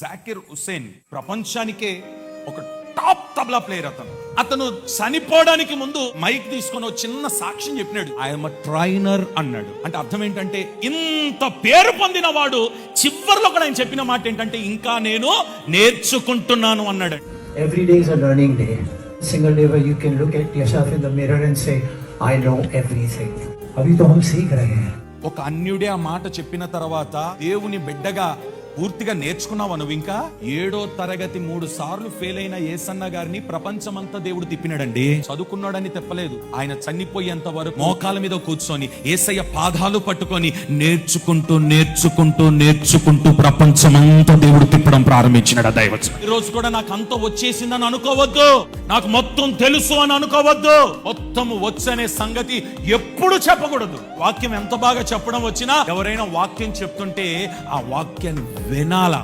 జాకిర్ హుసేన్ ప్రపంచానికే ఒక top tabla player. అతను చనిపోవడానికి ముందు మైక్ తీసుకొని ఒక చిన్న సాక్ష్యం చెప్పినాడు. ఐఎమ్ ట్రైనర్ అన్నాడు. అంటే అర్థం ఏంటంటే, ఇంత పేరు పొందిన వాడు చివరిలో కూడా ఆయన చెప్పిన మాట ఏంటంటే, ఇంకా నేను నేర్చుకుంటున్నాను అన్నాడు. Every day is a learning day. Single day where you can look at yourself in the mirror and say, I know everything. अभी तो हम सीख रहे हैं. ఒక అన్యుడే ఆ మాట చెప్పిన తర్వాత దేవుని బిడ్డగా పూర్తిగా నేర్చుకున్నావా నువ్వు? ఇంకా 7వ తరగతి 3 సార్లు ఫెయిల్ అయిన యేసన్న గారిని ప్రపంచమంతా దేవుడు తిప్పినాడండి. చదువుకున్నాడని తెప్పలేదు. ఆయన చనిపోయేంత వరకు మోకాల మీద కూర్చొని యేసయ్య పాదాలు పట్టుకొని నేర్చుకుంటూ నేర్చుకుంటూ నేర్చుకుంటూ ప్రపంచమంతా దేవుడు తిప్పడం ప్రారంభించినాడు. దైవచనం. ఈ రోజు కూడా నాకు అంత వచ్చేసిందని అనుకోవద్దు, నాకు మొత్తం తెలుసు అని అనుకోవద్దు. మొత్తం వచ్చనే సంగతి ఎప్పుడు చెప్పకూడదు. వాక్యం ఎంత బాగా చెప్పడం వచ్చినా ఎవరైనా వాక్యం చెప్తుంటే ఆ వాక్యాన్ని వినాలా.